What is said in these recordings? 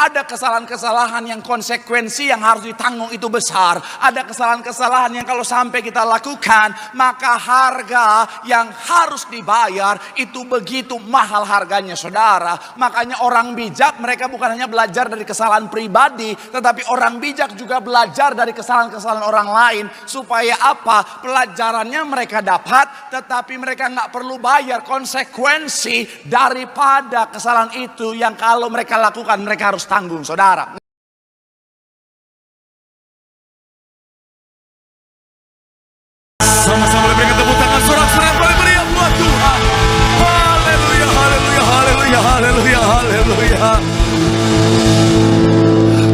Ada kesalahan-kesalahan yang konsekuensi yang harus ditanggung itu besar. Ada kesalahan-kesalahan yang kalau sampai kita lakukan, maka harga yang harus dibayar itu begitu mahal harganya, saudara. Makanya orang bijak mereka bukan hanya belajar dari kesalahan pribadi, tetapi orang bijak juga belajar dari kesalahan-kesalahan orang lain. Supaya apa? Pelajarannya mereka dapat, tetapi mereka nggak perlu bayar konsekuensi daripada kesalahan itu yang kalau mereka lakukan mereka harus tanggung, saudara. Sama-sama berikan tepuk tangan sorak-sorai yang paling meriah buat Tuhan. Haleluya, haleluya, haleluya, haleluya, haleluya.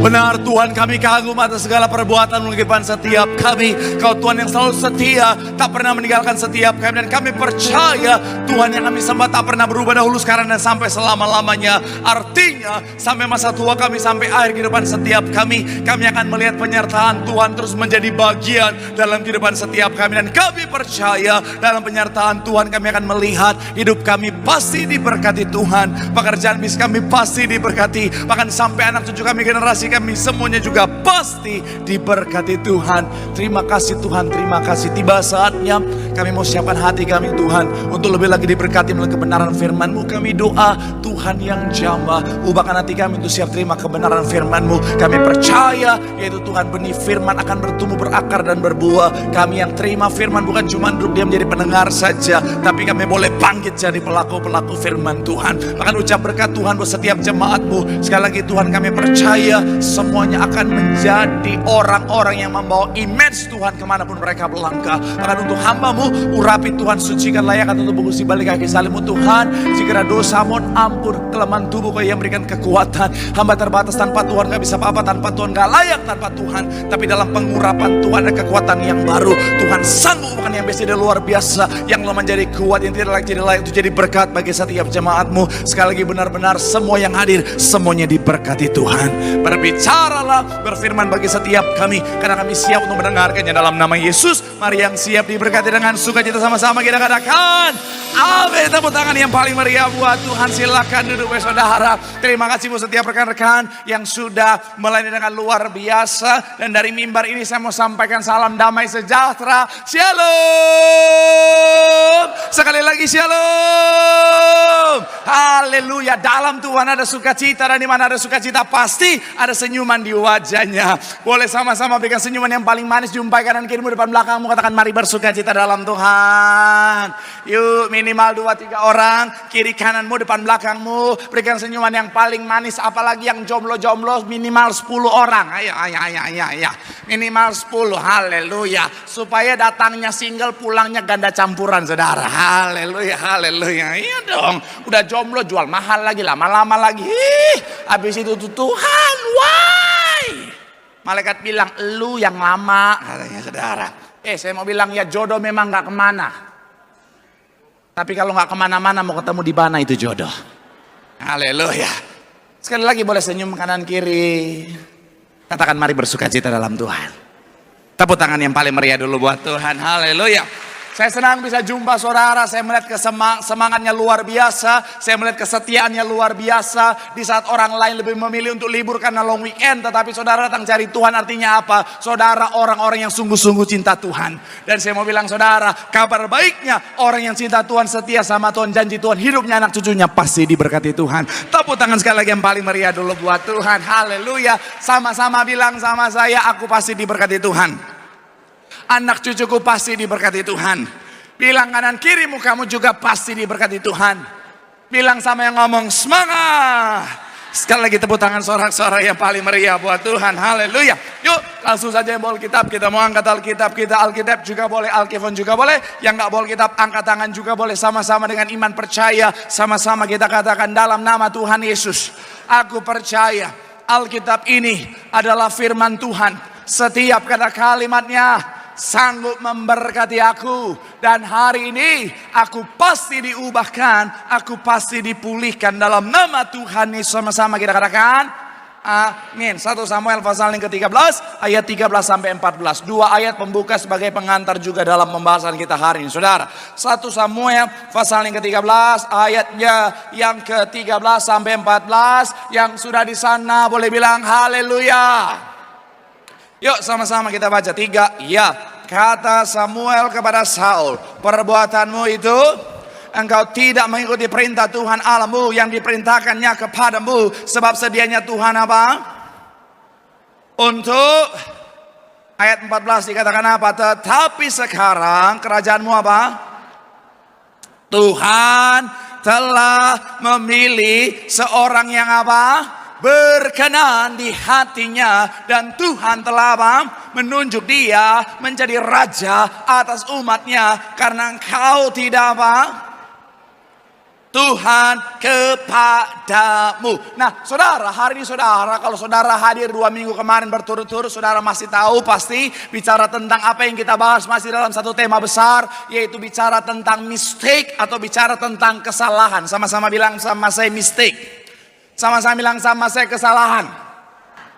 Benar Tuhan, kami kagum atas segala perbuatan kehidupan setiap kami. Kau Tuhan yang selalu setia, tak pernah meninggalkan setiap kami. Dan kami percaya Tuhan yang kami sembah tak pernah berubah dahulu, sekarang dan sampai selama-lamanya. Artinya sampai masa tua kami, sampai akhir kehidupan setiap kami akan melihat penyertaan Tuhan terus menjadi bagian dalam kehidupan setiap kami. Dan kami percaya dalam penyertaan Tuhan kami akan melihat hidup kami pasti diberkati Tuhan. Pekerjaan bisnis kami pasti diberkati. Bahkan sampai anak cucu kami, generasi kami semuanya juga pasti diberkati Tuhan. Terima kasih Tuhan, terima kasih. Tiba saatnya kami mau siapkan hati kami Tuhan untuk lebih lagi diberkati melalui kebenaran firman-Mu. Kami doa Tuhan yang jamah, ubahkan hati kami untuk siap terima kebenaran firman-Mu. Kami percaya yaitu Tuhan benih firman akan bertumbuh, berakar dan berbuah. Kami yang terima firman bukan cuma duduk diam jadi pendengar saja, tapi kami boleh bangkit jadi pelaku-pelaku firman Tuhan. Bahkan ucap berkat Tuhan buat setiap jemaat-Mu. Sekali lagi Tuhan, kami percaya semuanya akan menjadi orang-orang yang membawa image Tuhan kemanapun mereka berlangkah. Bahkan untuk hamba-Mu, urapi Tuhan, sucikan, layakan untuk bungkus di balik kaki salib-Mu Tuhan. Jika dosa mohon ampun, kelemahan tubuh Kau yang berikan kekuatan. Hamba terbatas, tanpa Tuhan gak bisa apa-apa, tanpa Tuhan gak layak, tanpa Tuhan. Tapi dalam pengurapan Tuhan ada kekuatan yang baru. Tuhan sanggup bukan yang biasa, dia luar biasa. Yang lemah jadi kuat, yang tidak layak jadi layak, itu jadi berkat bagi setiap jemaat-Mu. Sekali lagi benar-benar semua yang hadir, semuanya diberkati Tuhan. Berbicaralah, berfirman bagi setiap kami, karena kami siap untuk mendengarkannya dalam nama Yesus. Mari yang siap diberkati dengan sukacita sama-sama kita katakan amin. Tepuk tangan yang paling meriah buat Tuhan. Silakan duduk saudara. Terima kasih buat setiap rekan-rekan yang sudah melayani dengan luar biasa. Dan dari mimbar ini saya mau sampaikan salam damai sejahtera. Shalom. Sekali lagi shalom. Haleluya. Dalam Tuhan ada sukacita, dan di mana ada sukacita pasti ada senyuman di wajahnya. Boleh sama-sama berikan senyuman yang paling manis, jumpai kanan kirimu, depan belakangmu, katakan mari bersukacita dalam Tuhan. Yuk, minimal 2-3 orang, kiri kananmu, depan belakangmu, berikan senyuman yang paling manis. Apalagi yang jomblo-jomblo, minimal 10 orang. Ayo. Minimal 10, haleluya. Supaya datangnya single, pulangnya ganda campuran, saudara. Haleluya, haleluya. Iya dong, udah jomblo jual mahal lagi, lama-lama lagi. Habis itu Tuhan, why? Malaikat bilang, lu yang lama, katanya saudara. Saya mau bilang ya, jodoh memang gak kemana. Tapi kalau gak kemana-mana, mau ketemu di mana itu jodoh. Haleluya. Sekali lagi boleh senyum kanan kiri. Katakan mari bersukacita dalam Tuhan. Tepuk tangan yang paling meriah dulu buat Tuhan. Haleluya. Saya senang bisa jumpa saudara. Saya melihat semangatnya luar biasa. Saya melihat kesetiaannya luar biasa. Di saat orang lain lebih memilih untuk libur karena long weekend, tetapi saudara datang cari Tuhan. Artinya apa? Saudara orang-orang yang sungguh-sungguh cinta Tuhan. Dan saya mau bilang saudara, kabar baiknya orang yang cinta Tuhan, setia sama Tuhan, janji Tuhan, hidupnya anak cucunya pasti diberkati Tuhan. Tepuk tangan sekali lagi yang paling meriah dulu buat Tuhan. Haleluya. Sama-sama bilang sama saya, aku pasti diberkati Tuhan. Anak cucuku pasti diberkati Tuhan. Bilang kanan kirimu, kamu juga pasti diberkati Tuhan. Bilang sama yang ngomong, semangat. Sekali lagi tepuk tangan sorak-sorai yang paling meriah buat Tuhan. Haleluya. Yuk langsung saja yang bawa Alkitab. Kita mau angkat Alkitab kita. Alkitab juga boleh, Alkifon juga boleh. Yang gak bawa Alkitab angkat tangan juga boleh. Sama-sama dengan iman percaya. Sama-sama kita katakan dalam nama Tuhan Yesus, aku percaya Alkitab ini adalah firman Tuhan. Setiap kata kalimatnya sanggup memberkati aku. Dan hari ini aku pasti diubahkan, aku pasti dipulihkan dalam nama Tuhan Yesus. Sama-sama kita katakan Amin. 1 Samuel pasal yang ke-13 ayat 13 sampai 14. Dua ayat pembuka sebagai pengantar juga dalam pembahasan kita hari ini, Saudara. 1 Samuel pasal yang ke-13 ayatnya yang ke-13 sampai 14. Yang sudah di sana boleh bilang haleluya. Yuk sama-sama kita baca 3. Ya, kata Samuel kepada Saul, perbuatanmu itu engkau tidak mengikuti perintah Tuhan Allahmu yang diperintahkannya kepadamu. Sebab sedianya Tuhan apa? Untuk ayat 14 dikatakan apa? Tetapi sekarang kerajaanmu apa? Tuhan telah memilih seorang yang apa? Berkenan di hatinya, dan Tuhan telah apa? Menunjuk dia menjadi raja atas umatnya, karena engkau tidak apa? Tuhan kepadamu. Nah, Saudara, hari ini Saudara, kalau Saudara hadir 2 minggu kemarin berturut-turut, Saudara masih tahu pasti bicara tentang apa yang kita bahas masih dalam satu tema besar, yaitu bicara tentang mistake atau bicara tentang kesalahan. Sama-sama bilang sama saya mistake. Sama-sama bilang sama saya kesalahan.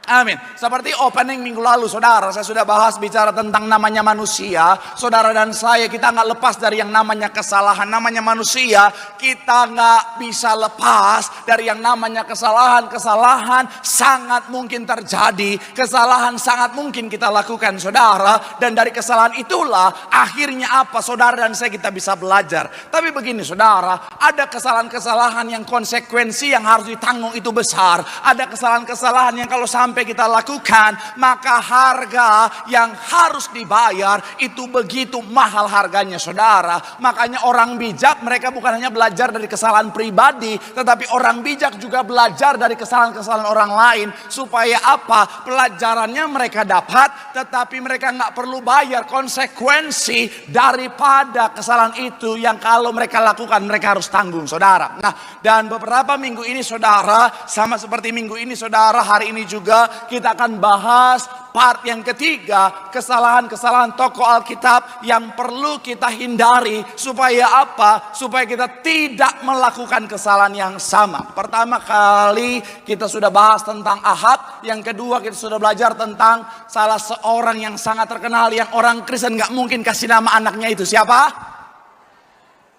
Amin. Seperti opening minggu lalu, Saudara, saya sudah bahas bicara tentang namanya manusia. Saudara dan saya, kita nggak lepas dari yang namanya kesalahan. Namanya manusia, kita nggak bisa lepas dari yang namanya kesalahan. Kesalahan sangat mungkin terjadi. Kesalahan sangat mungkin kita lakukan, Saudara. Dan dari kesalahan itulah akhirnya apa? Saudara dan saya kita bisa belajar. Tapi begini, Saudara, ada kesalahan-kesalahan yang konsekuensi yang harus ditanggung itu besar. Ada kesalahan-kesalahan yang kalau sampai kita lakukan, maka harga yang harus dibayar itu begitu mahal harganya, Saudara. Makanya orang bijak, mereka bukan hanya belajar dari kesalahan pribadi, tetapi orang bijak juga belajar dari kesalahan-kesalahan orang lain. Supaya apa? Pelajarannya mereka dapat, tetapi mereka nggak perlu bayar konsekuensi daripada kesalahan itu yang kalau mereka lakukan mereka harus tanggung, Saudara. Nah, dan beberapa minggu ini, Saudara, sama seperti minggu ini, Saudara, hari ini juga kita akan bahas part yang ketiga, kesalahan-kesalahan tokoh Alkitab yang perlu kita hindari. Supaya apa? Supaya kita tidak melakukan kesalahan yang sama. Pertama kali kita sudah bahas tentang Ahab. Yang kedua kita sudah belajar tentang salah seorang yang sangat terkenal, yang orang Kristen gak mungkin kasih nama anaknya itu. Siapa?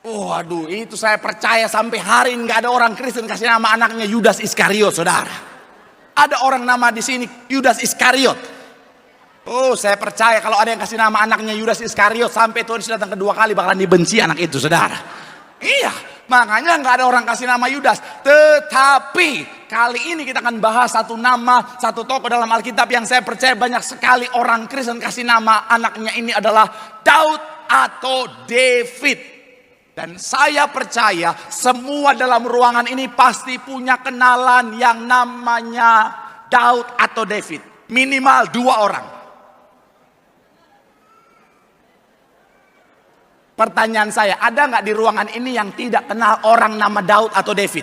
Waduh, itu saya percaya sampai hari ini gak ada orang Kristen kasih nama anaknya Yudas Iskariot, Saudara. Ada orang nama di sini Yudas Iskariot. Oh, saya percaya kalau ada yang kasih nama anaknya Yudas Iskariot, sampai Tuhan sudah datang kedua kali bakalan dibenci anak itu, Saudara. Iya, makanya nggak ada orang kasih nama Yudas. Tetapi kali ini kita akan bahas satu nama, satu tokoh dalam Alkitab yang saya percaya banyak sekali orang Kristen kasih nama anaknya ini adalah Daud atau David. Dan saya percaya semua dalam ruangan ini pasti punya kenalan yang namanya Daud atau David. Minimal 2 orang. Pertanyaan saya, ada nggak di ruangan ini yang tidak kenal orang nama Daud atau David?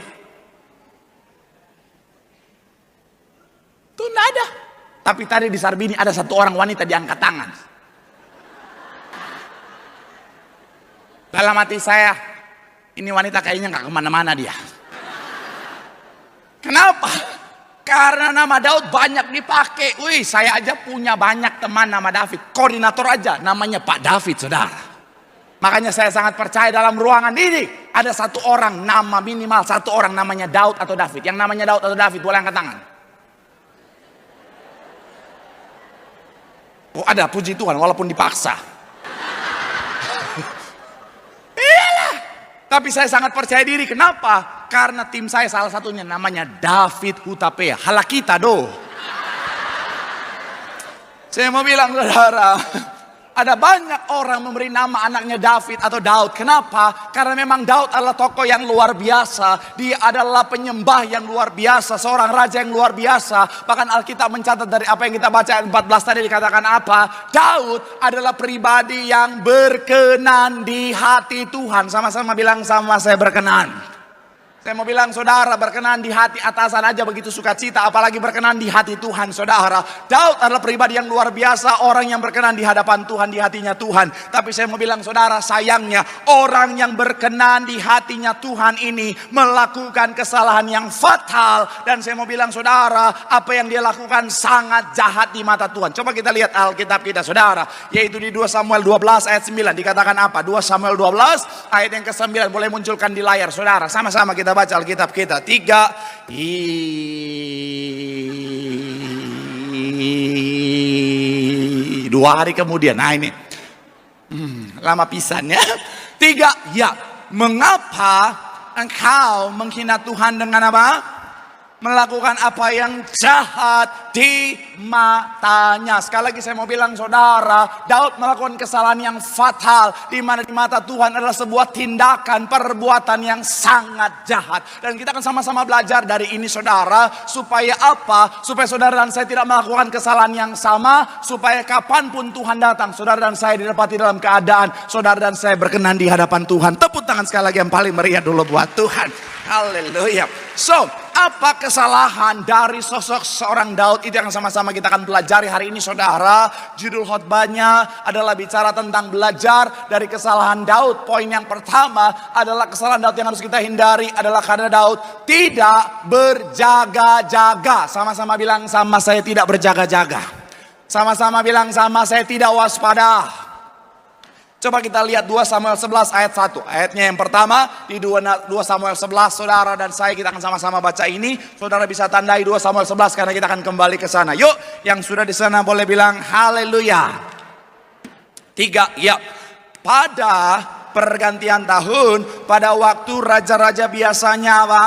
Tuh nggak ada. Tapi tadi di Sarbini ada satu orang wanita diangkat tangan. Dalam hati saya, ini wanita kayaknya nggak kemana-mana dia. Kenapa? Karena nama Daud banyak dipakai. Wih, saya aja punya banyak teman nama David. Koordinator aja namanya Pak David, Saudara. Makanya saya sangat percaya dalam ruangan ini ada satu orang, nama minimal satu orang namanya Daud atau David. Yang namanya Daud atau David boleh angkat tangan. Oh, ada, puji Tuhan, walaupun dipaksa. Tapi saya sangat percaya diri. Kenapa? Karena tim saya salah satunya namanya David Hutapea. Halakita do. Saya mau bilang, Saudara, ada banyak orang memberi nama anaknya David atau Daud. Kenapa? Karena memang Daud adalah tokoh yang luar biasa. Dia adalah penyembah yang luar biasa. Seorang raja yang luar biasa. Bahkan Alkitab mencatat dari apa yang kita baca ayat 14 tadi dikatakan apa? Daud adalah pribadi yang berkenan di hati Tuhan. Sama-sama bilang sama saya berkenan. Saya mau bilang saudara, berkenan di hati atasan aja begitu sukacita, apalagi berkenan di hati Tuhan saudara. Daud adalah pribadi yang luar biasa, orang yang berkenan di hadapan Tuhan, di hatinya Tuhan. Tapi saya mau bilang saudara, sayangnya orang yang berkenan di hatinya Tuhan ini melakukan kesalahan yang fatal. Dan saya mau bilang saudara, apa yang dia lakukan sangat jahat di mata Tuhan. Coba kita lihat Alkitab kita saudara, yaitu di 2 Samuel 12 ayat 9 dikatakan apa? 2 Samuel 12 ayat yang ke-9 boleh munculkan di layar saudara. Sama-sama kita baca Alkitab kita. 3 2 hari kemudian. Nah ini lama pisan ya. 3 ya, mengapa engkau menghina Tuhan dengan apa? Melakukan apa yang jahat di matanya. Sekali lagi saya mau bilang saudara, Daud melakukan kesalahan yang fatal, di mana di mata Tuhan adalah sebuah tindakan perbuatan yang sangat jahat. Dan kita akan sama-sama belajar dari ini saudara, supaya apa? Supaya saudara dan saya tidak melakukan kesalahan yang sama, supaya kapanpun Tuhan datang, saudara dan saya didapati dalam keadaan saudara dan saya berkenan di hadapan Tuhan. Tepuk tangan sekali lagi yang paling meriah dulu buat Tuhan. Haleluya. So, apa kesalahan dari sosok seorang Daud? Itu yang sama-sama kita akan pelajari hari ini saudara. Judul khotbahnya adalah bicara tentang belajar dari kesalahan Daud. Poin yang pertama adalah kesalahan Daud yang harus kita hindari adalah karena Daud tidak berjaga-jaga. Sama-sama bilang sama saya tidak berjaga-jaga. Sama-sama bilang sama saya tidak waspada. Coba kita lihat 2 Samuel 11 ayat 1. Ayatnya yang pertama di 2 Samuel 11 saudara dan saya kita akan sama-sama baca ini. Saudara bisa tandai 2 Samuel 11 karena kita akan kembali ke sana. Yuk, yang sudah di sana boleh bilang haleluya. 3 ya. Pada pergantian tahun, pada waktu raja-raja biasanya apa?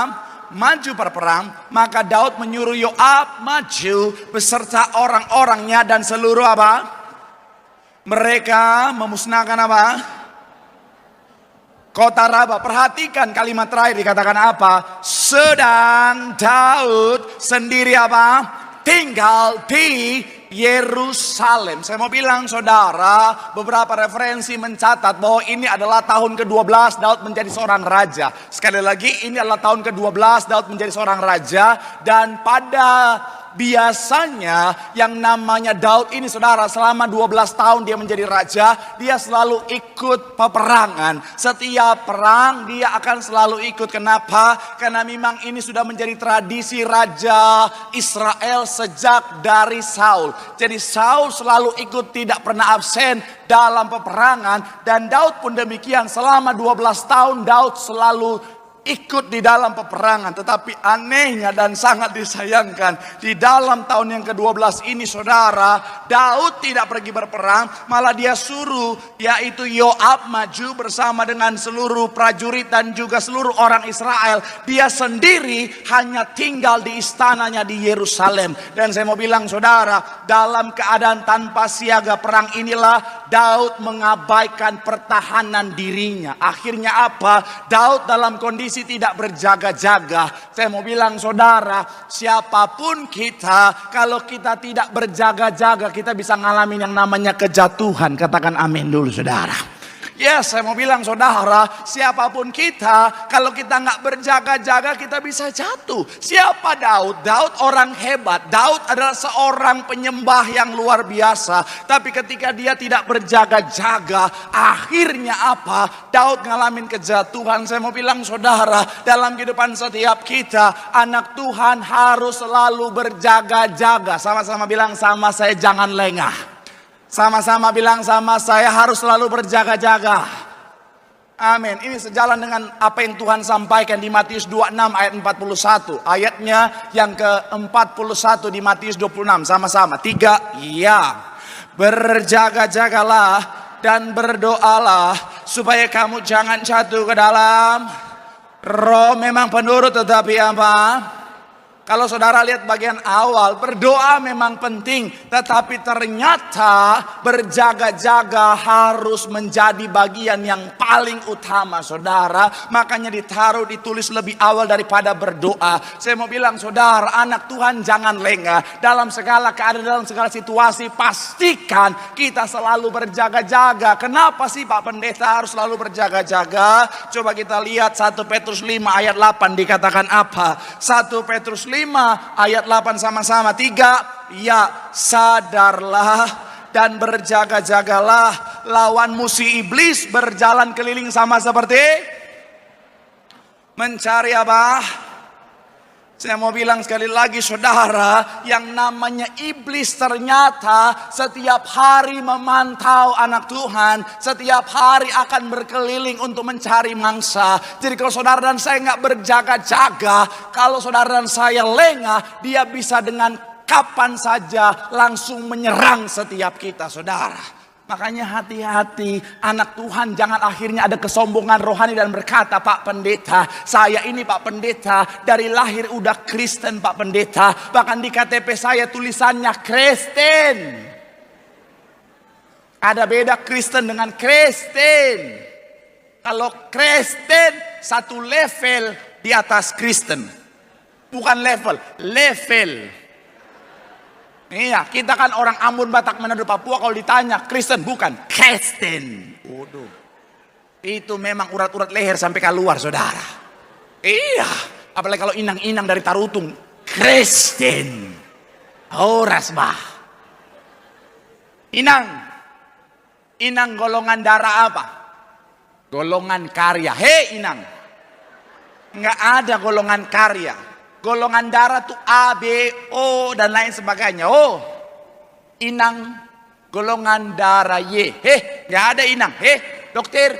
Maju berperang, maka Daud menyuruh Yoab maju beserta orang-orangnya dan seluruh apa? Mereka memusnahkan apa? Kota Raba. Perhatikan kalimat terakhir dikatakan apa? Sedang Daud sendiri apa? Tinggal di Yerusalem. Saya mau bilang saudara, beberapa referensi mencatat bahwa ini adalah tahun ke-12 Daud menjadi seorang raja. Sekali lagi ini adalah tahun ke-12 Daud menjadi seorang raja. Dan pada biasanya yang namanya Daud ini saudara selama 12 tahun dia menjadi raja, dia selalu ikut peperangan. Setiap perang dia akan selalu ikut. Kenapa? Karena memang ini sudah menjadi tradisi raja Israel sejak dari Saul. Jadi Saul selalu ikut, tidak pernah absen dalam peperangan. Dan Daud pun demikian, selama 12 tahun Daud selalu ikut di dalam peperangan. Tetapi anehnya dan sangat disayangkan, di dalam tahun yang ke-12 ini saudara, Daud tidak pergi berperang, malah dia suruh yaitu Yoab maju bersama dengan seluruh prajurit dan juga seluruh orang Israel. Dia sendiri hanya tinggal di istananya di Yerusalem. Dan saya mau bilang saudara, dalam keadaan tanpa siaga perang inilah Daud mengabaikan pertahanan dirinya. Akhirnya apa? Daud dalam kondisi tidak berjaga-jaga. Saya mau bilang saudara, siapapun kita, kalau kita tidak berjaga-jaga, kita bisa ngalamin yang namanya kejatuhan. Katakan amin dulu saudara. Yes, saya mau bilang saudara, siapapun kita, kalau kita nggak berjaga-jaga kita bisa jatuh. Siapa Daud? Daud orang hebat. Daud adalah seorang penyembah yang luar biasa. Tapi ketika dia tidak berjaga-jaga, akhirnya apa? Daud ngalamin kejatuhan. Saya mau bilang saudara, dalam kehidupan setiap kita, anak Tuhan harus selalu berjaga-jaga. Sama-sama bilang sama saya jangan lengah. Sama-sama bilang sama saya harus selalu berjaga-jaga. Amin. Ini sejalan dengan apa yang Tuhan sampaikan di Matius 26 ayat 41. Ayatnya yang ke-41 di Matius 26. Sama-sama. 3. Ya. Berjaga-jagalah dan berdoalah supaya kamu jangan jatuh ke dalam roh. Memang penurut tetapi apa? Kalau saudara lihat bagian awal, berdoa memang penting, tetapi ternyata berjaga-jaga harus menjadi bagian yang paling utama, saudara. Makanya ditulis lebih awal daripada berdoa. Saya mau bilang, saudara, anak Tuhan jangan lengah. Dalam segala keadaan, dalam segala situasi, pastikan kita selalu berjaga-jaga. Kenapa sih Pak Pendeta harus selalu berjaga-jaga? Coba kita lihat 1 Petrus 5 ayat 8 dikatakan apa? 1 Petrus 5 ayat 8 sama-sama. 3, ya sadarlah dan berjaga-jagalah, lawan musuh iblis berjalan keliling sama seperti mencari apa? Saya mau bilang sekali lagi, saudara, yang namanya iblis ternyata setiap hari memantau anak Tuhan, setiap hari akan berkeliling untuk mencari mangsa. Jadi kalau saudara dan saya nggak berjaga-jaga, kalau saudara dan saya lengah, dia bisa dengan kapan saja langsung menyerang setiap kita, saudara. Makanya hati-hati, anak Tuhan jangan akhirnya ada kesombongan rohani dan berkata, Pak Pendeta, saya ini Pak Pendeta, dari lahir udah Kristen Pak Pendeta. Bahkan di KTP saya tulisannya Kristen. Ada beda Kristen dengan Kristen. Kalau Kristen satu level di atas Kristen. Bukan level, level. Iya, kita kan orang Ambon, Batak, Manado, Papua. Kalau ditanya Kristen, bukan Kristen. Waduh, itu memang urat-urat leher sampai keluar, saudara. Iya, apalagi kalau inang-inang dari Tarutung, Kristen. Oh, rasbah. Inang golongan darah apa? Golongan karya. Hei Inang, nggak ada golongan karya. Golongan darah tuh A, B, O dan lain sebagainya. Oh, Inang golongan darah Y. Gak ada Inang. Dokter,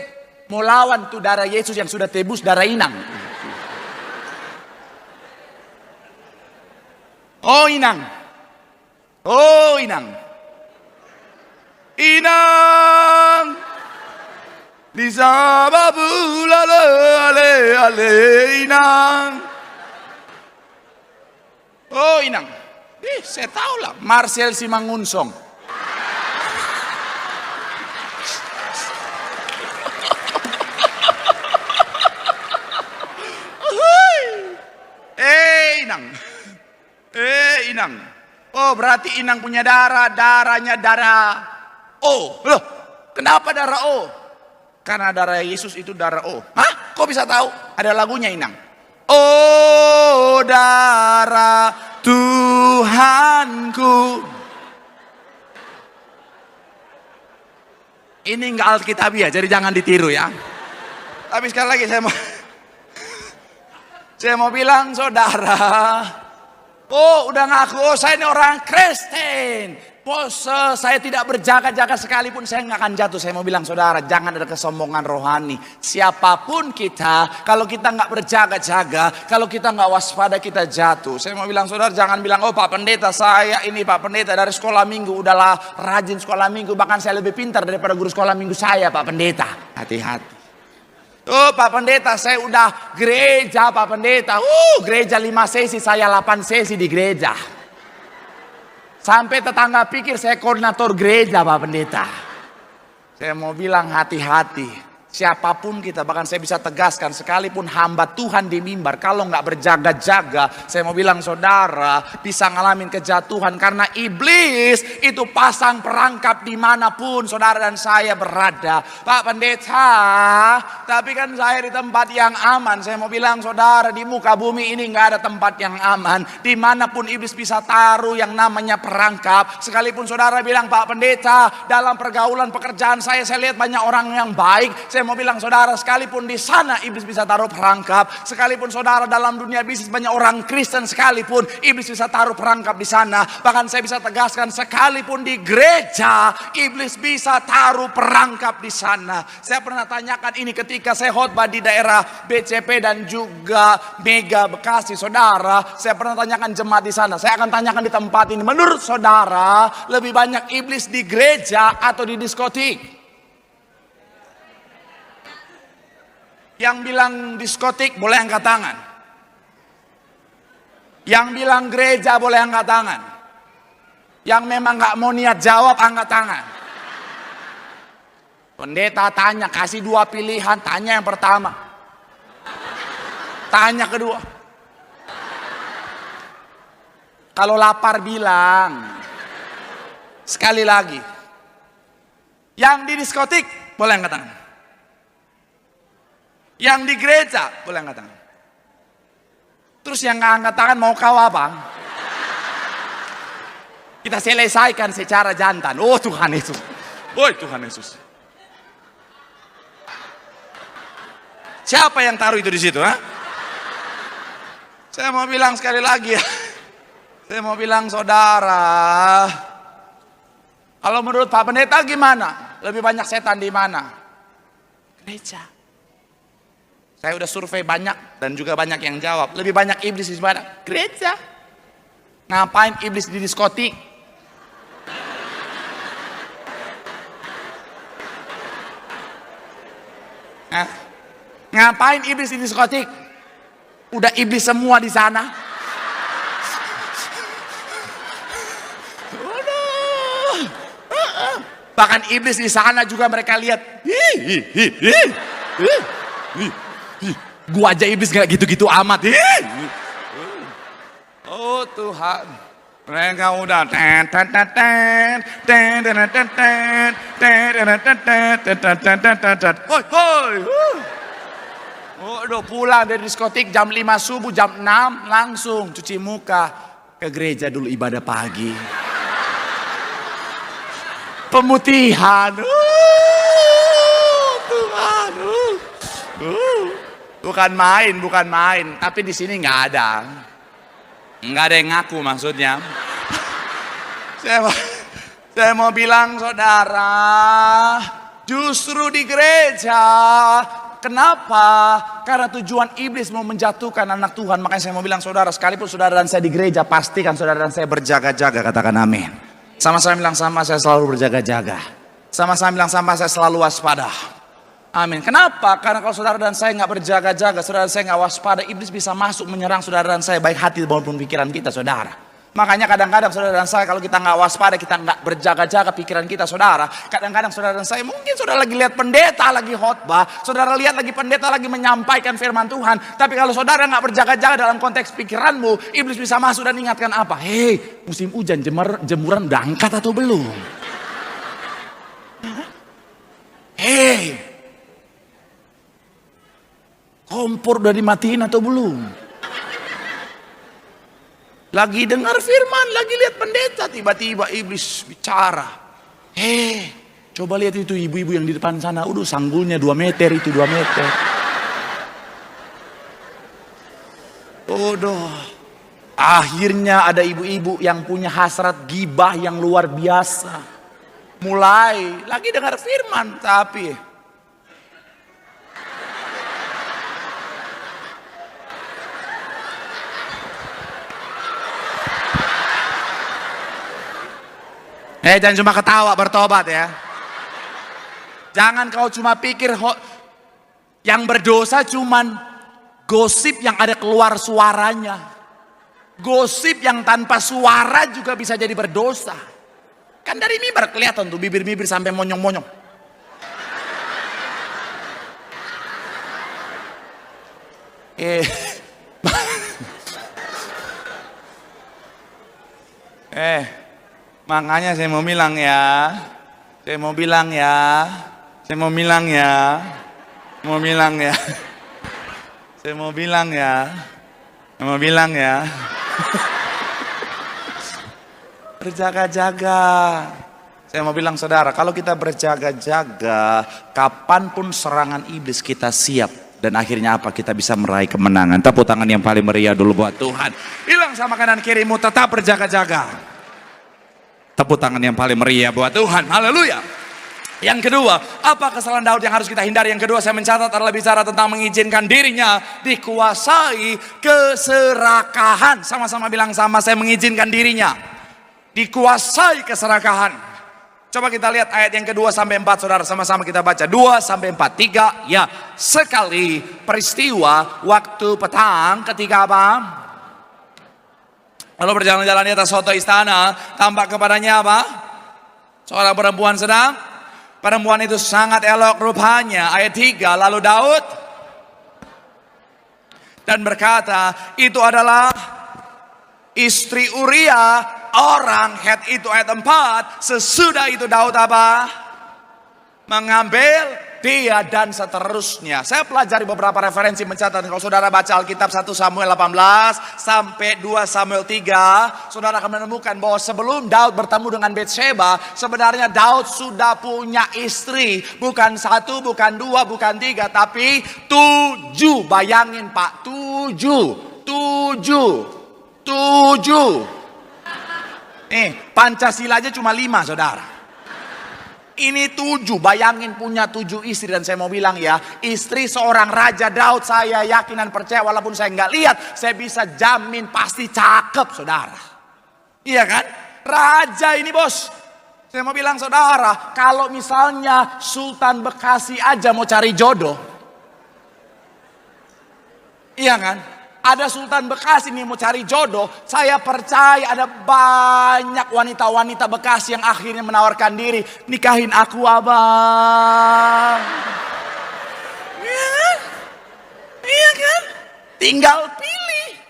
mau lawan tuh darah Yesus yang sudah tebus darah Inang. Oh Inang. Oh Inang. Inang. Di sababula ale ale Inang. Oh Inang, saya tahu lah, Marcel Simangunsong. Inang. Oh berarti Inang punya darahnya darah O. Loh, kenapa darah O? Karena darah Yesus itu darah O. Hah? Kok bisa tahu? Ada lagunya Inang. Oh darah Tuhanku. Ini enggak alkitabiah, jadi jangan ditiru ya. Tapi sekali lagi saya mau bilang, saudara, oh udah ngaku, saya ini orang Kristen. Saya tidak berjaga-jaga sekalipun saya nggak akan jatuh. Saya mau bilang, saudara, jangan ada kesombongan rohani. Siapapun kita, kalau kita nggak berjaga-jaga, kalau kita nggak waspada, kita jatuh. Saya mau bilang, saudara, jangan bilang, oh Pak Pendeta, saya ini Pak Pendeta dari sekolah minggu udahlah rajin sekolah minggu, bahkan saya lebih pintar daripada guru sekolah minggu saya, Pak Pendeta. Hati-hati. Oh Pak Pendeta, saya udah gereja Pak Pendeta. Gereja 5 sesi, saya 8 sesi di gereja. Sampai tetangga pikir saya koordinator gereja Pak Pendeta. Saya mau bilang hati-hati. Siapapun kita, bahkan saya bisa tegaskan, sekalipun hamba Tuhan di mimbar, kalau nggak berjaga-jaga, saya mau bilang saudara bisa ngalamin kejatuhan. Karena iblis itu pasang perangkap dimanapun saudara dan saya berada. Pak Pendeta, tapi kan saya di tempat yang aman. Saya mau bilang saudara, di muka bumi ini nggak ada tempat yang aman. Dimanapun iblis bisa taruh yang namanya perangkap. Sekalipun saudara bilang, Pak Pendeta, dalam pergaulan pekerjaan saya lihat banyak orang yang baik. Saya mau bilang saudara, sekalipun di sana iblis bisa taruh perangkap. Sekalipun saudara dalam dunia bisnis banyak orang Kristen, sekalipun iblis bisa taruh perangkap di sana. Bahkan saya bisa tegaskan, sekalipun di gereja iblis bisa taruh perangkap di sana. Saya pernah tanyakan ini ketika saya khotbah di daerah BCP dan juga Mega Bekasi, saudara. Saya pernah tanyakan jemaat di sana. Saya akan tanyakan di tempat ini, menurut saudara lebih banyak iblis di gereja atau di diskotik? Yang bilang diskotik boleh angkat tangan. Yang bilang gereja boleh angkat tangan. Yang memang nggak mau niat jawab angkat tangan. Pendeta tanya, kasih 2 pilihan. Tanya yang pertama. Tanya kedua. Kalau lapar bilang. Sekali lagi. Yang di diskotik boleh angkat tangan. Yang di gereja boleh angkat tangan. Terus yang nggak angkat tangan mau kau apa? Kita selesaikan secara jantan. Oh Tuhan Yesus. Oh Tuhan Yesus. Siapa yang taruh itu di situ? Ha? Saya mau bilang sekali lagi ya. Saya mau bilang saudara. Kalau menurut Pak Pendeta gimana? Lebih banyak setan di mana? Gereja. Saya udah survei banyak dan juga banyak yang jawab. Lebih banyak iblis di mana? Gereja. Ngapain iblis di diskotik? Ngapain iblis di diskotik? Udah iblis semua di sana. Bahkan iblis di sana juga mereka lihat. Gua aja iblis gak gitu-gitu amat. Oh Tuhan. Mereka udah udah pulang dari diskotik jam 5 subuh, jam 6 langsung cuci muka ke gereja dulu ibadah pagi. Pemutihan. Tuhan. Bukan main. Tapi di sini nggak ada. Nggak ada yang ngaku maksudnya. Saya mau bilang saudara, justru di gereja. Kenapa? Karena tujuan iblis mau menjatuhkan anak Tuhan. Makanya saya mau bilang saudara, sekalipun saudara dan saya di gereja, pastikan saudara dan saya berjaga-jaga. Katakan amin. Sama-sama bilang sama, saya selalu berjaga-jaga. Sama-sama bilang sama, saya selalu waspada. Amin. Kenapa? Karena kalau saudara dan saya nggak berjaga-jaga, saudara dan saya nggak waspada, iblis bisa masuk menyerang saudara dan saya, baik hati maupun pikiran kita, saudara. Makanya kadang-kadang saudara dan saya kalau kita nggak waspada, kita nggak berjaga-jaga pikiran kita, saudara. Kadang-kadang saudara dan saya mungkin saudara lagi lihat pendeta lagi khotbah, saudara lihat lagi pendeta lagi menyampaikan firman Tuhan. Tapi kalau saudara nggak berjaga-jaga dalam konteks pikiranmu, iblis bisa masuk dan ingatkan apa? Hei, musim hujan, jemuran udah angkat atau belum? Hei, kompor udah dimatiin atau belum? Lagi dengar firman, lagi lihat pendeta, tiba-tiba iblis bicara. Coba lihat itu ibu-ibu yang di depan sana. Sanggulnya 2 meter, itu 2 meter. Akhirnya ada ibu-ibu yang punya hasrat gibah yang luar biasa. Mulai lagi dengar firman, tapi jangan cuma ketawa, bertobat ya. Jangan kau cuma pikir yang berdosa cuman gosip yang ada keluar suaranya. Gosip yang tanpa suara juga bisa jadi berdosa. Kan dari mimbar kelihatan tuh bibir-bibir sampai monyong-monyong. Makanya saya mau bilang ya, berjaga-jaga. Saya mau bilang saudara, kalau kita berjaga-jaga, kapanpun serangan iblis kita siap. Dan akhirnya apa? Kita bisa meraih kemenangan. Tepuk tangan yang paling meriah dulu buat Tuhan. Bilang sama kanan kirimu, tetap berjaga-jaga. Tepuk tangan yang paling meriah buat Tuhan. Haleluya. Yang kedua, apa kesalahan Daud yang harus kita hindari? Yang kedua, saya mencatat adalah bicara tentang mengizinkan dirinya dikuasai keserakahan. Sama-sama bilang sama, saya mengizinkan dirinya dikuasai keserakahan. Coba kita lihat ayat yang kedua sampai 4, saudara. Sama-sama kita baca 2 sampai 4. 3, ya. Sekali peristiwa waktu petang ketika apa? Lalu berjalan-jalan di atas soto istana, tampak kepadanya apa? Seorang perempuan sedang. Perempuan itu sangat elok rupanya. Ayat 3, lalu Daud dan berkata, itu adalah istri Uria, orang Het itu. Ayat 4, sesudah itu Daud apa? Mengambil dia dan seterusnya. Saya pelajari beberapa referensi mencatat. Kalau saudara baca Alkitab 1 Samuel 18 sampai 2 Samuel 3, saudara akan menemukan bahwa sebelum Daud bertemu dengan Batsheba, sebenarnya Daud sudah punya istri. Bukan 1, bukan 2, bukan 3, tapi 7. Bayangin Pak, 7. Pancasila aja cuma 5 saudara. Ini 7, bayangin punya 7 istri. Dan saya mau bilang ya, istri seorang Raja Daud, saya yakin dan percaya walaupun saya nggak lihat, saya bisa jamin pasti cakep saudara. Iya kan? Raja ini bos. Saya mau bilang saudara, kalau misalnya Sultan Bekasi aja mau cari jodoh, iya kan? Ada Sultan Bekasi nih mau cari jodoh, saya percaya ada banyak wanita-wanita Bekasi yang akhirnya menawarkan diri, nikahin aku abang. Iya kan? Tinggal pilih.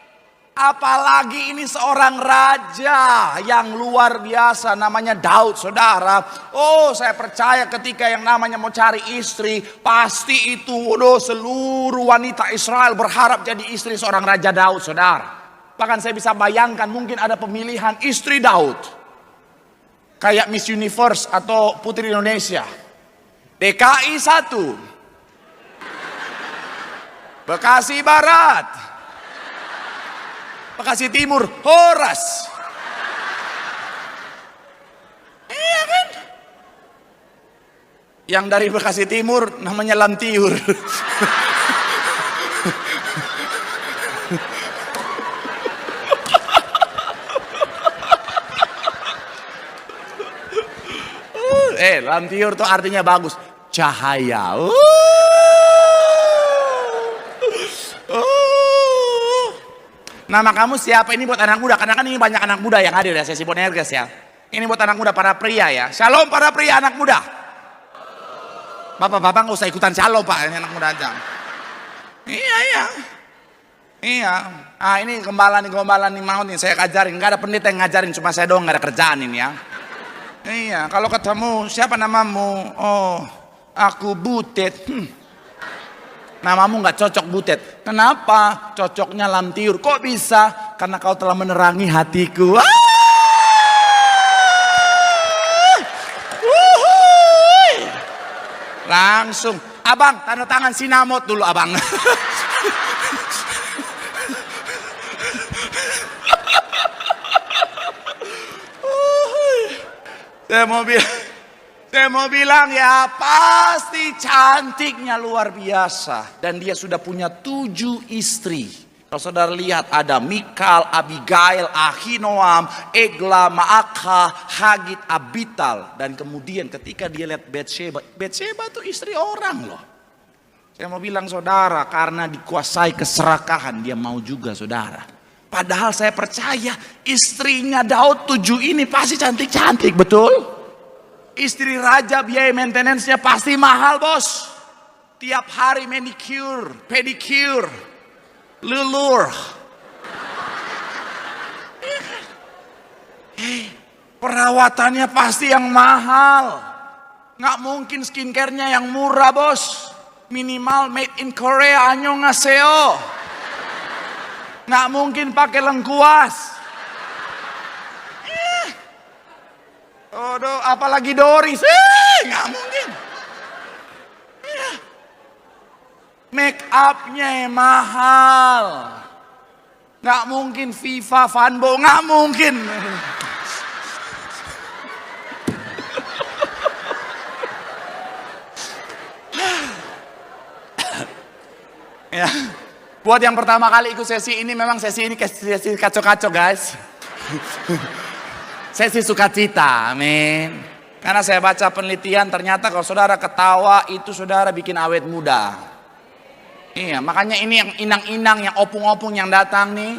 Apalagi ini seorang raja yang luar biasa namanya Daud saudara. Oh saya percaya ketika yang namanya mau cari istri, pasti itu seluruh wanita Israel berharap jadi istri seorang Raja Daud saudara. Bahkan saya bisa bayangkan mungkin ada pemilihan istri Daud. Kayak Miss Universe atau Putri Indonesia. DKI 1. Bekasi Barat. Bekasi Timur, Horas. Iya kan? Yang dari Bekasi Timur namanya Lantiur. Lantiur tuh artinya bagus. Cahaya. Nama kamu siapa? Ini buat anak muda. Karena kan ini banyak anak muda yang hadir ya sesi Bonerges ya. Ini buat anak muda, para pria ya. Shalom para pria anak muda. Bapak-bapak gak usah ikutan shalom Pak. Ini anak muda aja. Iya. Ah ini gembala nih mau nih saya ajarin. Gak ada pendeta yang ngajarin. Cuma saya doang gak ada kerjaan ini ya. Iya. Kalau ketemu siapa namamu? Oh aku Butet. Namamu gak cocok Butet. Kenapa? Cocoknya Lantiur. Kok bisa? Karena kau telah menerangi hatiku. Langsung. Abang, tanda tangan sinamot dulu abang. Saya mau bilang ya, pasti cantiknya luar biasa. Dan dia sudah punya 7 istri. Kalau saudara lihat ada Mikal, Abigail, Ahinoam, Egla, Maakha, Hagit, Abital. Dan kemudian ketika dia lihat Batsheba, Batsheba itu istri orang loh. Saya mau bilang saudara, karena dikuasai keserakahan dia mau juga saudara. Padahal saya percaya istrinya Daud 7 ini pasti cantik-cantik, betul? Istri raja biaya maintenance-nya pasti mahal bos. Tiap hari manicure, pedicure, lulur. Perawatannya pasti yang mahal. Nggak mungkin skincare-nya yang murah bos. Minimal made in Korea, annyeonghaseyo. Nggak mungkin pakai lengkuas. Apalagi Doris, nggak mungkin. Make up-nya mahal. Nggak mungkin Viva Vanbo, nggak mungkin. Ya, buat yang pertama kali ikut sesi ini, memang sesi ini sesi kacau-kacau guys. Sesi sukacita, amin. Karena saya baca penelitian ternyata kalau saudara ketawa itu saudara bikin awet muda. Iya, makanya ini yang inang-inang, yang opung-opung yang datang nih.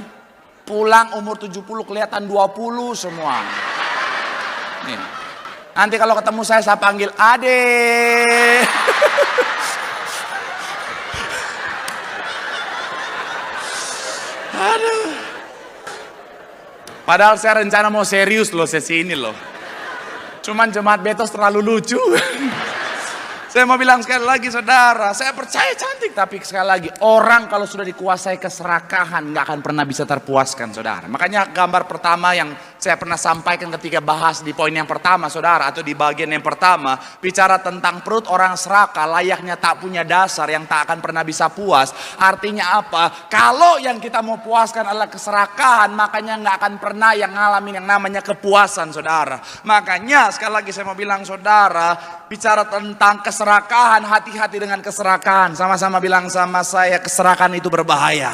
pulang umur 70 kelihatan 20 semua. Nih. Nanti kalau ketemu saya panggil Ade. Aduh. Padahal saya rencana mau serius loh sesi ini loh. Cuman jemaat Betos terlalu lucu. Saya mau bilang sekali lagi saudara, saya percaya cantik, tapi sekali lagi orang kalau sudah dikuasai keserakahan nggak akan pernah bisa terpuaskan saudara. Makanya gambar pertama yang saya pernah sampaikan ketika bahas di poin yang pertama saudara, atau di bagian yang pertama, bicara tentang perut orang serakah layaknya tak punya dasar yang tak akan pernah bisa puas. Artinya apa? Kalau yang kita mau puaskan adalah keserakahan, makanya nggak akan pernah yang ngalamin yang namanya kepuasan saudara. Makanya sekali lagi saya mau bilang saudara, bicara tentang keserakahan, hati-hati dengan keserakahan. Sama-sama bilang sama saya, keserakahan itu berbahaya.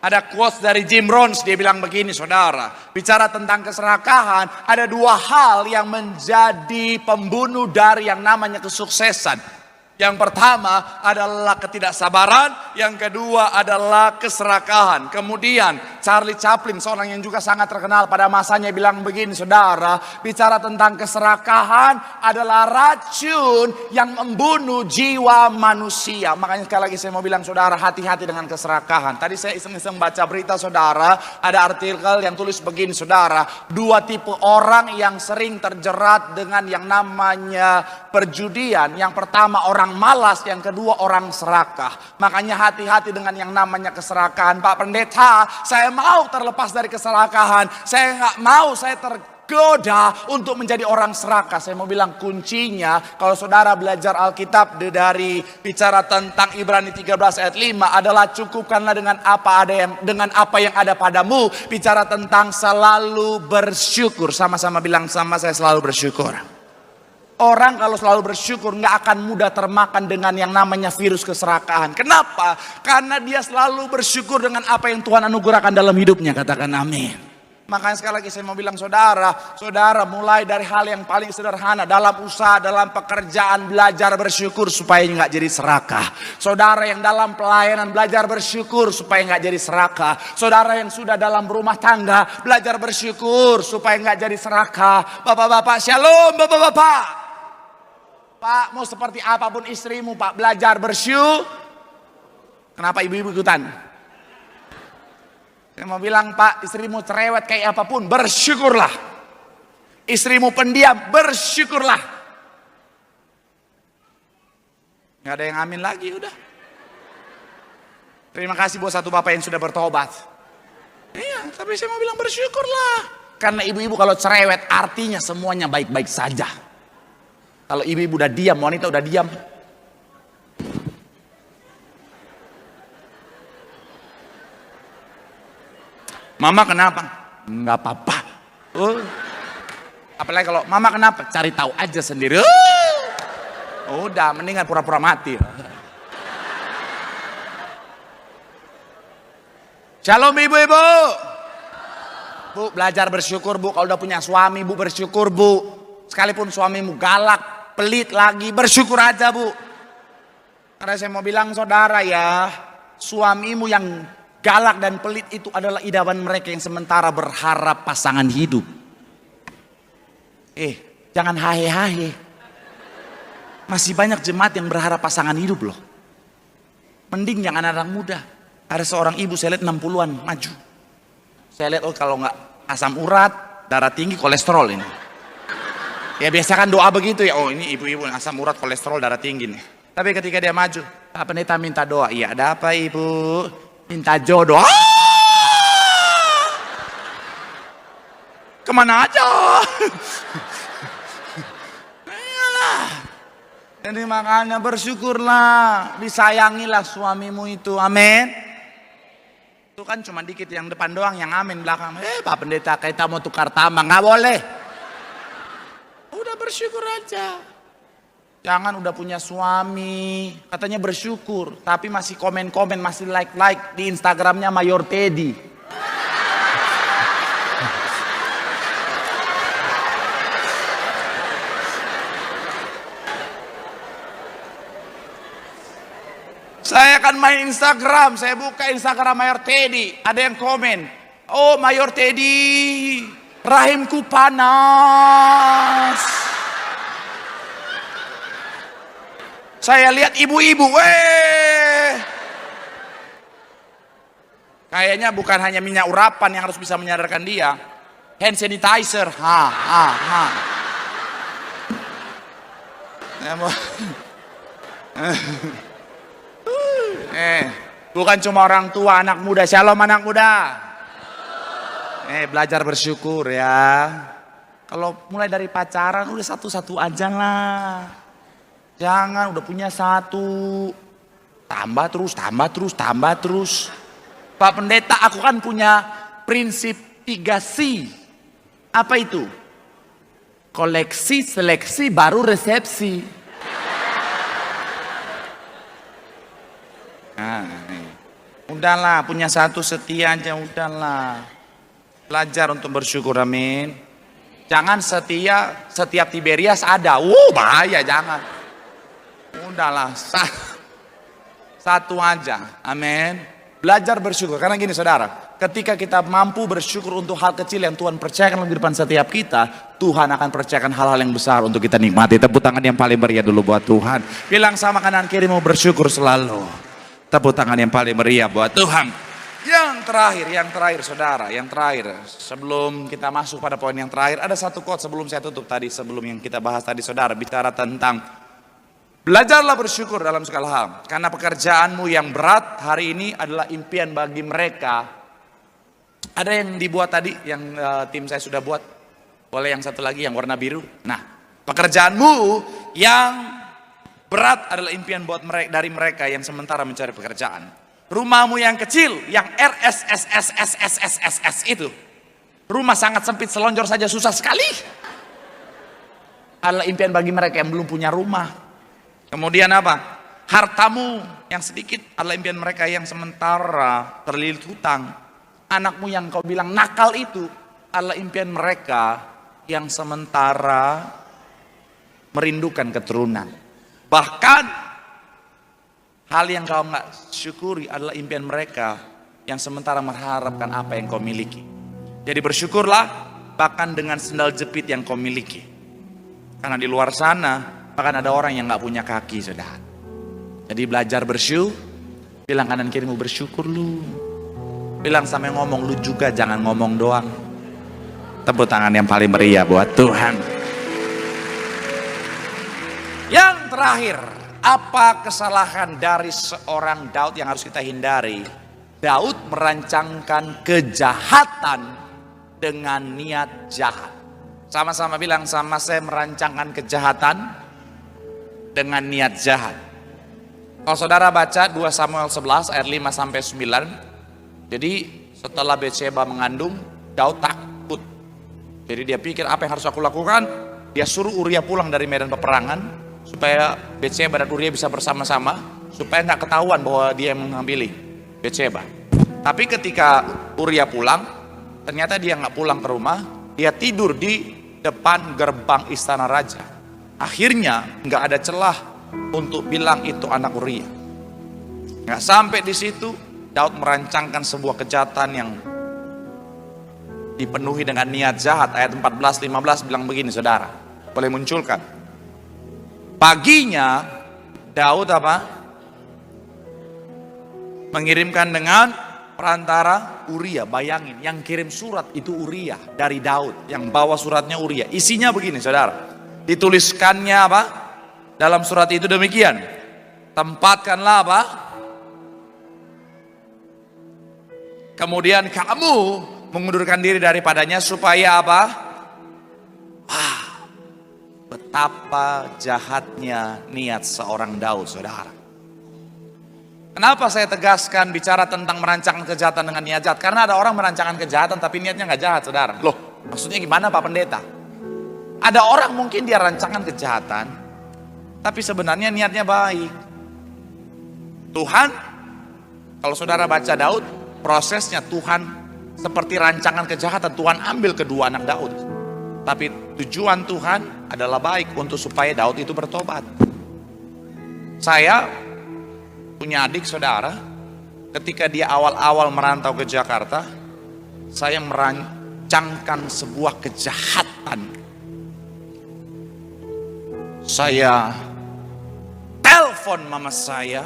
Ada quotes dari Jim Rohn, dia bilang begini saudara, bicara tentang keserakahan, ada dua hal yang menjadi pembunuh dari yang namanya kesuksesan. Yang pertama adalah ketidaksabaran, yang kedua adalah keserakahan. Kemudian Charlie Chaplin, seorang yang juga sangat terkenal pada masanya, bilang begini saudara, bicara tentang keserakahan adalah racun yang membunuh jiwa manusia. Makanya sekali lagi saya mau bilang saudara, hati-hati dengan keserakahan. Tadi saya iseng-iseng baca berita saudara, ada artikel yang tulis begini saudara, dua tipe orang yang sering terjerat dengan yang namanya perjudian. Yang pertama orang malas, yang kedua orang serakah. Makanya hati-hati dengan yang namanya keserakahan. Pak Pendeta, saya mau terlepas dari keserakahan. Saya nggak mau saya tergoda untuk menjadi orang serakah. Saya mau bilang kuncinya, kalau saudara belajar Alkitab dari bicara tentang Ibrani 13 ayat 5 adalah cukupkanlah dengan apa yang ada padamu. Bicara tentang selalu bersyukur. Sama-sama bilang sama saya, selalu bersyukur. Orang kalau selalu bersyukur nggak akan mudah termakan dengan yang namanya virus keserakahan. Kenapa? Karena dia selalu bersyukur dengan apa yang Tuhan anugerahkan dalam hidupnya. Katakan amin. Makanya sekali lagi saya mau bilang saudara, mulai dari hal yang paling sederhana dalam usaha, dalam pekerjaan, belajar bersyukur supaya nggak jadi serakah. Saudara yang dalam pelayanan belajar bersyukur supaya nggak jadi serakah. Saudara yang sudah dalam rumah tangga belajar bersyukur supaya nggak jadi serakah. Bapak-bapak, shalom bapak-bapak. Pak, mau seperti apapun istrimu, Pak, belajar bersyukur. Kenapa ibu-ibu ikutan? Saya mau bilang, Pak, istrimu cerewet kayak apapun, bersyukurlah. Istrimu pendiam, bersyukurlah. Gak ada yang amin lagi, udah. Terima kasih buat satu bapak yang sudah bertobat. Iya, tapi saya mau bilang bersyukurlah. Karena ibu-ibu kalau cerewet artinya semuanya baik-baik saja. Kalau ibu-ibu udah diam, wanita udah diam. Mama kenapa? Enggak apa-apa. Apalagi kalau mama kenapa? Cari tahu aja sendiri. Udah, mendingan pura-pura mati. Shalom ibu-ibu. Bu, belajar bersyukur bu. Kalau udah punya suami bu, bersyukur bu. Sekalipun suamimu galak, pelit lagi, bersyukur aja bu. Karena saya mau bilang saudara ya, suamimu yang galak dan pelit itu adalah idaman mereka yang sementara berharap pasangan hidup. Jangan hahe-hahe. Masih banyak jemaat yang berharap pasangan hidup loh. Mending yang anak-anak muda. Ada seorang ibu saya lihat 60-an maju. Saya lihat kalau nggak asam urat, darah tinggi, kolesterol ini. Ya biasa kan doa begitu ya. Oh ini ibu-ibu asam urat, kolesterol, darah tinggi nih. Tapi ketika dia maju, Pak Pendeta minta doa. Iya, ada apa ibu? Minta jodoh. Kemana aja? Iyalah. Jadi makanya bersyukurlah, disayangilah suamimu itu. Amin. Itu kan cuma dikit yang depan doang, yang amin belakang. Pak Pendeta kita mau tukar tambang, nggak boleh. Udah bersyukur aja. Jangan udah punya suami, katanya bersyukur, tapi masih komen-komen, masih like di Instagramnya Mayor Teddy. Saya akan main Instagram. Saya buka Instagram Mayor Teddy. Ada yang komen, oh Mayor Teddy, rahimku panas. Saya lihat ibu-ibu, kayaknya bukan hanya minyak urapan yang harus bisa menyadarkan dia. Hand sanitizer, bukan cuma orang tua, anak muda. Shalom anak muda. Belajar bersyukur ya. Kalau mulai dari pacaran udah satu-satu aja lah. Jangan udah punya satu, tambah terus. Pak Pendeta, aku kan punya prinsip 3C. Apa itu? Koleksi, seleksi, baru resepsi. Nah, udahlah, punya satu setia aja, udahlah. Belajar untuk bersyukur, amin. Jangan setia, setiap Tiberias ada. Bahaya, jangan. Udahlah, satu aja, amin. Belajar bersyukur, karena gini saudara, ketika kita mampu bersyukur untuk hal kecil yang Tuhan percayakan di depan setiap kita, Tuhan akan percayakan hal-hal yang besar untuk kita nikmati. Tepuk tangan yang paling meriah dulu buat Tuhan. Bilang sama kanan kiri, mau bersyukur selalu. Tepuk tangan yang paling meriah buat Tuhan. Yang terakhir saudara, yang terakhir. Sebelum kita masuk pada poin yang terakhir, ada satu quote sebelum saya tutup tadi, sebelum yang kita bahas tadi saudara, bicara tentang belajarlah bersyukur dalam segala hal. Karena pekerjaanmu yang berat hari ini adalah impian bagi mereka. Ada yang dibuat tadi, yang tim saya sudah buat. Boleh yang satu lagi, yang warna biru. Nah, pekerjaanmu yang berat adalah impian buat mereka, dari mereka yang sementara mencari pekerjaan. Rumahmu yang kecil, yang RSSSSSSSS itu. Rumah sangat sempit, selonjor saja susah sekali. Adalah impian bagi mereka yang belum punya rumah. Kemudian apa? Hartamu yang sedikit adalah impian mereka yang sementara terlilit hutang. Anakmu yang kau bilang nakal itu adalah impian mereka yang sementara merindukan keturunan. Bahkan hal yang kau nggak syukuri adalah impian mereka yang sementara mengharapkan apa yang kau miliki. Jadi bersyukurlah bahkan dengan sendal jepit yang kau miliki. Karena di luar sana bahkan ada orang yang gak punya kaki, saudara. Jadi belajar bersyukur. Bilang kanan kirimu, bersyukur lu. Bilang sampai ngomong, lu juga jangan ngomong doang. Tepuk tangan yang paling meriah buat Tuhan. Yang terakhir, apa kesalahan dari seorang Daud yang harus kita hindari? Daud merancangkan kejahatan dengan niat jahat. Sama-sama bilang, sama saya merancangkan kejahatan dengan niat jahat. Kalau saudara baca 2 Samuel 11 ayat 5 sampai 9. Jadi setelah Betsheba mengandung, Daud takut. Jadi dia pikir apa yang harus aku lakukan? Dia suruh Uria pulang dari medan peperangan supaya Betsheba dan Uria bisa bersama-sama, supaya nggak ketahuan bahwa dia yang mengambil Betsheba. Tapi ketika Uria pulang, ternyata dia nggak pulang ke rumah, dia tidur di depan gerbang istana raja. Akhirnya nggak ada celah untuk bilang itu anak Uria. Nggak sampai di situ, Daud merancangkan sebuah kejahatan yang dipenuhi dengan niat jahat. Ayat 14-15 bilang begini, saudara. Boleh munculkan. Paginya Daud apa? Mengirimkan dengan perantara Uria. Bayangin, yang kirim surat itu Uria dari Daud. Yang bawa suratnya Uria. Isinya begini, saudara. Dituliskannya apa? Dalam surat itu demikian. Tempatkanlah apa? Kemudian kamu mengundurkan diri daripadanya supaya apa? Betapa jahatnya niat seorang Daud, saudara. Kenapa saya tegaskan bicara tentang merancangkan kejahatan dengan niat jahat? Karena ada orang merancangkan kejahatan tapi niatnya nggak jahat, saudara. Loh, maksudnya gimana Pak Pendeta? Ada orang mungkin dia rancangan kejahatan, tapi sebenarnya niatnya baik. Tuhan, kalau saudara baca Daud, prosesnya Tuhan seperti rancangan kejahatan, Tuhan ambil kedua anak Daud. Tapi tujuan Tuhan adalah baik untuk supaya Daud itu bertobat. Saya punya adik saudara, ketika dia awal-awal merantau ke Jakarta, saya merancangkan sebuah kejahatan. Saya telepon mama saya.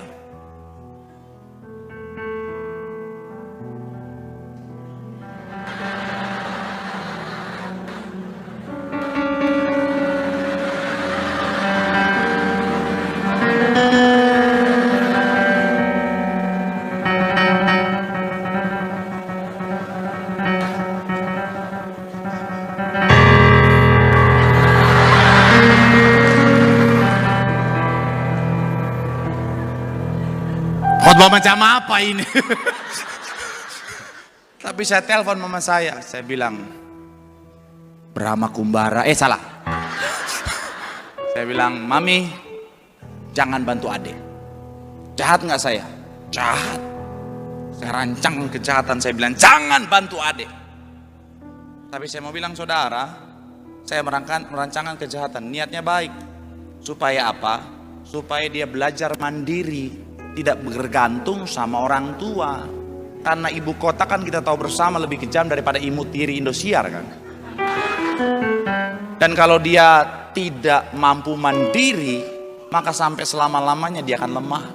Khotbah macam apa ini? Tapi saya telepon mama saya bilang, Brahma Kumbara, salah. Saya bilang, Mami, jangan bantu adik. Jahat nggak saya? Jahat. Saya rancang kejahatan, saya bilang, jangan bantu adik. Tapi saya mau bilang saudara, saya merancangkan kejahatan, niatnya baik. Supaya apa? Supaya dia belajar mandiri, tidak bergantung sama orang tua. Karena ibu kota kan kita tahu bersama lebih kejam daripada imut tiri Indosiar kan. Dan kalau dia tidak mampu mandiri, maka sampai selama-lamanya dia akan lemah.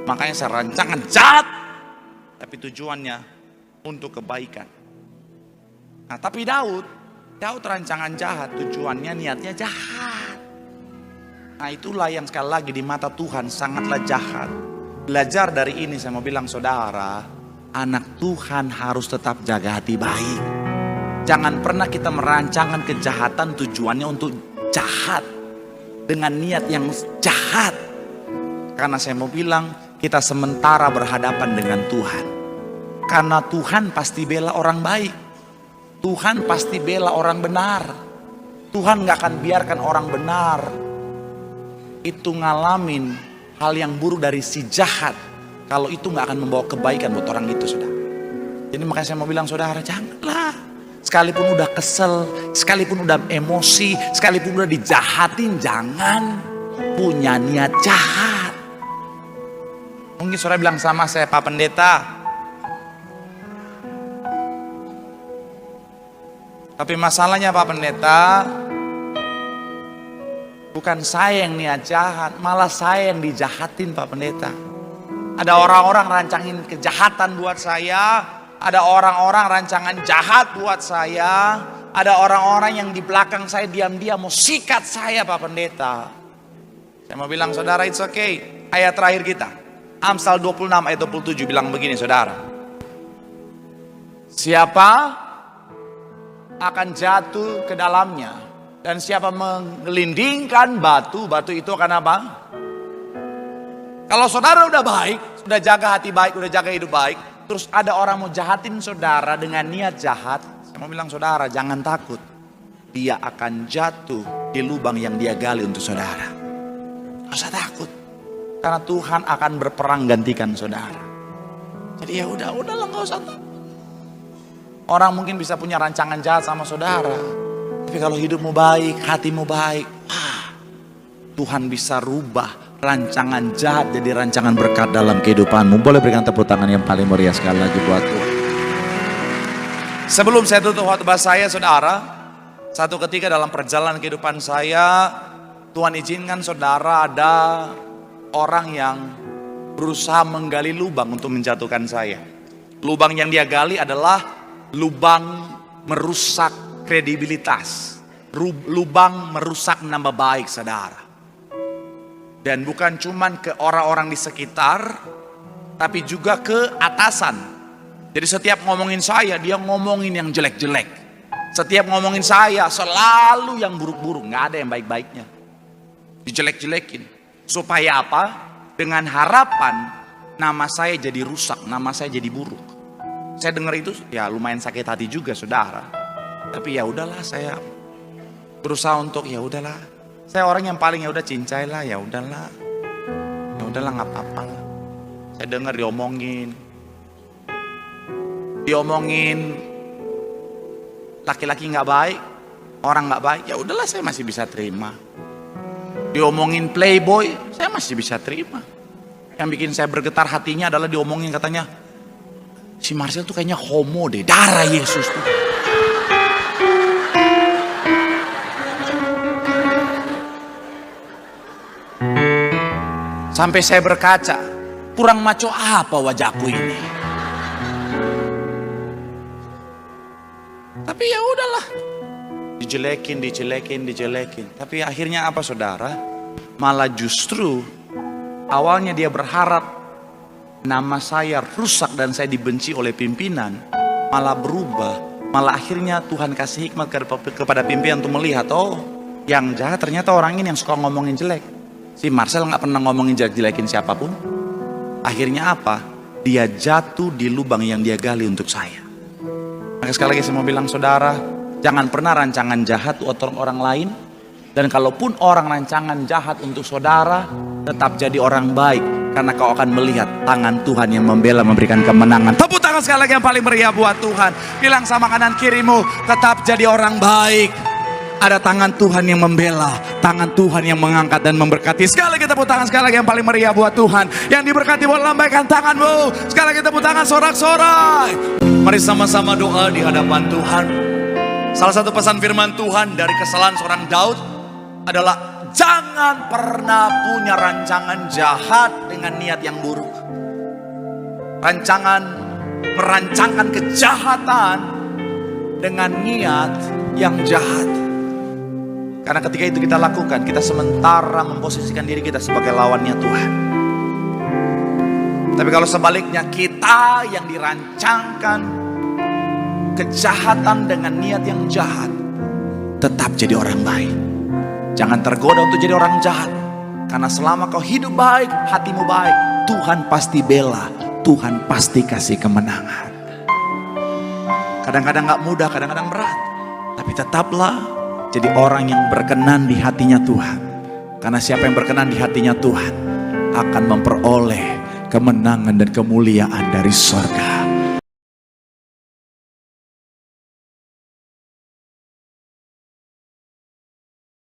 Makanya saya rancangkan jahat, tapi tujuannya untuk kebaikan. Nah tapi Daud rancangan jahat, tujuannya niatnya jahat. Nah itulah yang sekali lagi di mata Tuhan sangatlah jahat. Belajar dari ini saya mau bilang saudara, anak Tuhan harus tetap jaga hati baik. Jangan pernah kita merancangkan kejahatan tujuannya untuk jahat, dengan niat yang jahat. Karena saya mau bilang kita sementara berhadapan dengan Tuhan. Karena Tuhan pasti bela orang baik. Tuhan pasti bela orang benar. Tuhan gak akan biarkan orang benar itu ngalamin hal yang buruk dari si jahat, kalau itu gak akan membawa kebaikan buat orang itu, saudara. Jadi makanya saya mau bilang saudara, janganlah. Sekalipun udah kesel, sekalipun udah emosi, sekalipun udah dijahatin, jangan punya niat jahat. Mungkin saudara bilang sama saya, Pak Pendeta, tapi masalahnya Pak Pendeta, bukan saya yang niat jahat, malah saya yang dijahatin Pak Pendeta. Ada orang-orang rancangin kejahatan buat saya, ada orang-orang rancangan jahat buat saya, ada orang-orang yang di belakang saya diam-diam mau sikat saya Pak Pendeta. Saya mau bilang saudara, it's okay. Ayat terakhir kita, Amsal 26 ayat 27 bilang begini saudara. Siapa akan jatuh ke dalamnya, dan siapa menggelindingkan batu, batu itu akan apa? Kalau saudara udah baik, sudah jaga hati baik, udah jaga hidup baik, terus ada orang mau jahatin saudara dengan niat jahat, saya mau bilang saudara jangan takut. Dia akan jatuh di lubang yang dia gali untuk saudara. Gak usah takut. Karena Tuhan akan berperang gantikan saudara. Jadi ya udahlah gak usah takut. Orang mungkin bisa punya rancangan jahat sama saudara, tapi kalau hidupmu baik, hatimu baik, Tuhan bisa rubah rancangan jahat jadi rancangan berkat dalam kehidupanmu. Boleh berikan tepuk tangan yang paling meriah sekali lagi buat Tuhan. Sebelum saya tutup khotbah saya saudara, satu ketika dalam perjalanan kehidupan saya, Tuhan izinkan saudara ada orang yang berusaha menggali lubang untuk menjatuhkan saya. Lubang yang dia gali adalah lubang merusak kredibilitas, lubang merusak nama baik saudara. Dan bukan cuman ke orang-orang di sekitar, tapi juga ke atasan. Jadi setiap ngomongin saya, dia ngomongin yang jelek-jelek. Setiap ngomongin saya, selalu yang buruk-buruk, nggak ada yang baik-baiknya. Dijelek-jelekin. Supaya apa? Dengan harapan nama saya jadi rusak, nama saya jadi buruk. Saya dengar itu, ya lumayan sakit hati juga saudara. Tapi ya udahlah, saya berusaha untuk ya udahlah. Saya orang yang paling ya udah cincai lah, ya udahlah nggak apa-apa lah. Saya dengar diomongin laki-laki nggak baik, orang nggak baik, ya udahlah saya masih bisa terima. Diomongin playboy, saya masih bisa terima. Yang bikin saya bergetar hatinya adalah diomongin katanya, si Marcel tuh kayaknya homo deh, darah Yesus tuh. Sampai saya berkaca, kurang maco apa wajahku ini. Tapi ya udahlah, dijelekin. Tapi akhirnya apa saudara? Malah justru awalnya dia berharap nama saya rusak dan saya dibenci oleh pimpinan, malah berubah. Malah akhirnya Tuhan kasih hikmat kepada pimpinan untuk melihat, oh yang jahat ternyata orang ini yang suka ngomongin jelek. Si Marcel gak pernah ngomongin jelek-jelekin siapapun. Akhirnya apa? Dia jatuh di lubang yang dia gali untuk saya. Maka sekali lagi saya mau bilang saudara, jangan pernah rancangan jahat untuk orang lain. Dan kalaupun orang rancangan jahat untuk saudara, tetap jadi orang baik. Karena kau akan melihat tangan Tuhan yang membela, memberikan kemenangan. Tepuk tangan sekali lagi yang paling meriah buat Tuhan. Bilang sama kanan kirimu, tetap jadi orang baik. Ada tangan Tuhan yang membela, tangan Tuhan yang mengangkat dan memberkati. Sekali lagi tepuk tangan sekali lagi yang paling meriah buat Tuhan. Yang diberkati boleh lambaikan tanganmu. Sekali lagi tepuk tangan sorak-sorai. Mari sama-sama doa di hadapan Tuhan. Salah satu pesan firman Tuhan dari kesalahan seorang Daud adalah jangan pernah punya rancangan jahat dengan niat yang buruk. Merancangkan kejahatan dengan niat yang jahat. Karena ketika itu kita lakukan, kita sementara memposisikan diri kita sebagai lawannya Tuhan. Tapi kalau sebaliknya, kita yang dirancangkan kejahatan dengan niat yang jahat, tetap jadi orang baik. Jangan tergoda untuk jadi orang jahat. Karena selama kau hidup baik, hatimu baik, Tuhan pasti bela, Tuhan pasti kasih kemenangan. Kadang-kadang gak mudah, kadang-kadang berat. Tapi tetaplah jadi orang yang berkenan di hatinya Tuhan. Karena siapa yang berkenan di hatinya Tuhan akan memperoleh kemenangan dan kemuliaan dari surga.